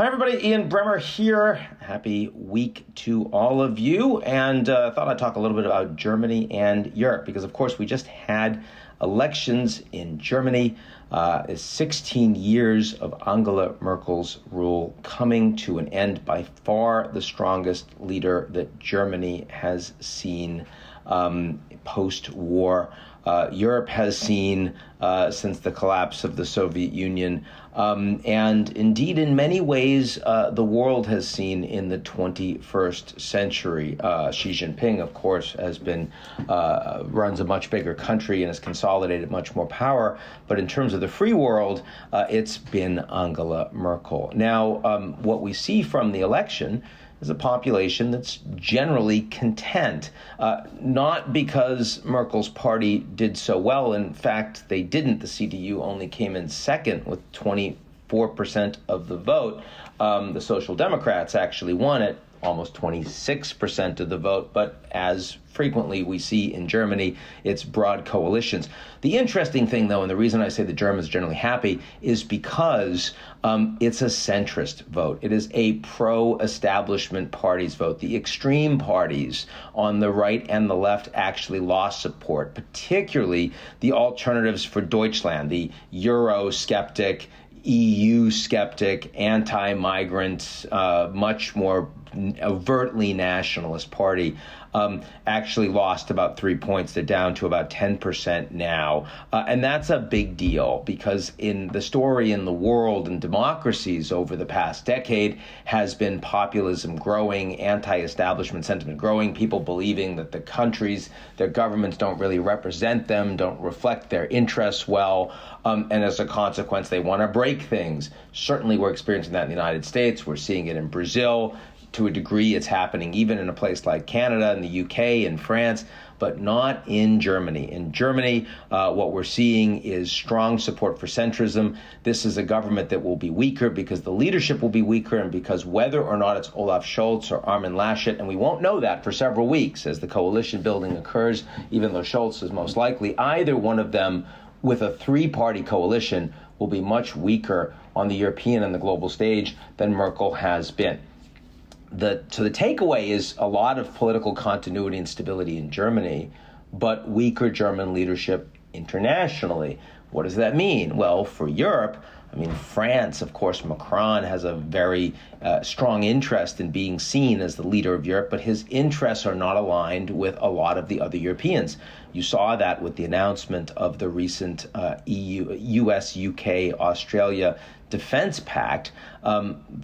Hi, everybody. Ian Bremmer here. Happy week to all of you. And thought I'd talk a little bit about Germany and Europe, because, of course, we just had elections in Germany. 16 years of Angela Merkel's rule coming to an end. By far the strongest leader that Germany has seen post-war. Europe has seen since the collapse of the Soviet Union. And indeed, in many ways, the world has seen in the 21st century. Xi Jinping, of course, has been runs a much bigger country and has consolidated much more power. But in terms of the free world, it's been Angela Merkel. Now, what we see from the election is a population that's generally content, not because Merkel's party did so well. In fact, they didn't. The CDU only came in second with 24% of the vote. The Social Democrats actually won it, almost 26% of the vote, but as frequently we see in Germany, it's broad coalitions. The interesting thing, though, and the reason I say the Germans are generally happy, is because it's a centrist vote. It is a pro-establishment parties vote. The extreme parties on the right and the left actually lost support, particularly the alternatives for Deutschland, the Euro skeptic, EU skeptic, anti-migrant, much more overtly nationalist party, actually lost about 3 points. They're down to about 10% now. And that's a big deal, because in the story in the world and democracies over the past decade has been populism growing, anti-establishment sentiment growing, people believing that the countries, their governments don't really represent them, don't reflect their interests well. And as a consequence, they want to break things. Certainly we're experiencing that in the United States. We're seeing it in Brazil. To a degree, it's happening even in a place like Canada and the UK and France, but not in Germany. In Germany, what we're seeing is strong support for centrism. This is a government that will be weaker because the leadership will be weaker, and because whether or not it's Olaf Scholz or Armin Laschet, and we won't know that for several weeks as the coalition building occurs, even though Scholz is most likely, either one of them with a three-party coalition will be much weaker on the European and the global stage than Merkel has been. So the takeaway is a lot of political continuity and stability in Germany, but weaker German leadership internationally. What does that mean? Well, for Europe, France, of course, Macron has a very strong interest in being seen as the leader of Europe, but his interests are not aligned with a lot of the other Europeans. You saw that with the announcement of the recent US, UK, Australia defense pact.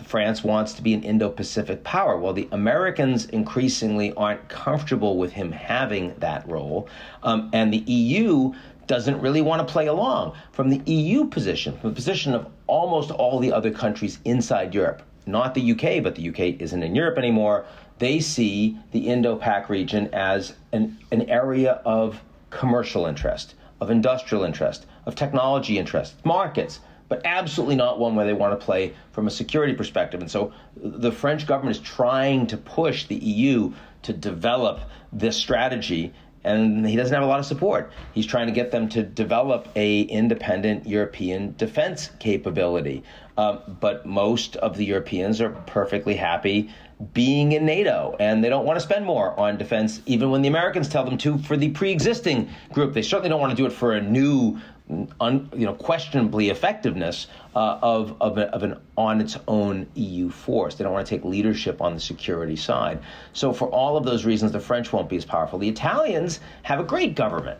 France wants to be an Indo-Pacific power. Well, the Americans increasingly aren't comfortable with him having that role, and the EU doesn't really want to play along. From the EU position, from the position of almost all the other countries inside Europe, not the UK, but the UK isn't in Europe anymore, they see the Indo-Pac region as an area of commercial interest, of industrial interest, of technology interest, markets, but absolutely not one where they want to play from a security perspective. And so the French government is trying to push the EU to develop this strategy, and he doesn't have a lot of support. He's trying to get them to develop a independent European defense capability. But most of the Europeans are perfectly happy being in NATO, and they don't want to spend more on defense, even when the Americans tell them to for the pre-existing group. They certainly don't want to do it for a new, questionably effectiveness of an on its own EU force. They don't want to take leadership on the security side. So for all of those reasons, the French won't be as powerful. The Italians have a great government.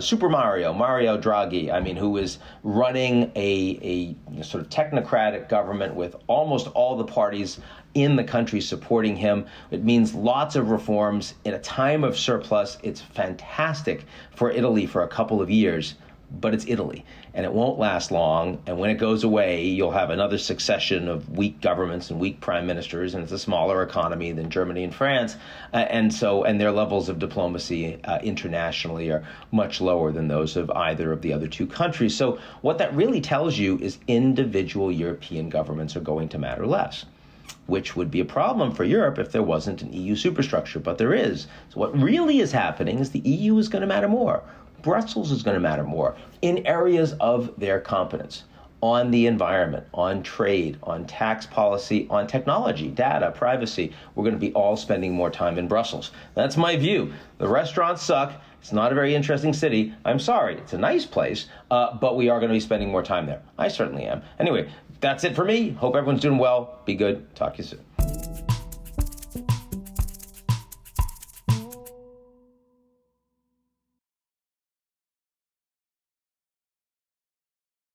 Super Mario Draghi, who is running a sort of technocratic government with almost all the parties in the country supporting him. It means lots of reforms in a time of surplus. It's fantastic for Italy for a couple of years, but it's Italy, and it won't last long. And when it goes away, you'll have another succession of weak governments and weak prime ministers, and it's a smaller economy than Germany and France. And their levels of diplomacy internationally are much lower than those of either of the other two countries. So what that really tells you is individual European governments are going to matter less, which would be a problem for Europe if there wasn't an EU superstructure, but there is. So what really is happening is the EU is going to matter more. Brussels is going to matter more in areas of their competence. on the environment, on trade, on tax policy, on technology, data, privacy. We're going to be all spending more time in Brussels. That's my view. The restaurants suck. It's not a very interesting city. I'm sorry. It's a nice place, but we are going to be spending more time there. I certainly am. Anyway, that's it for me. Hope everyone's doing well. Be good. Talk to you soon.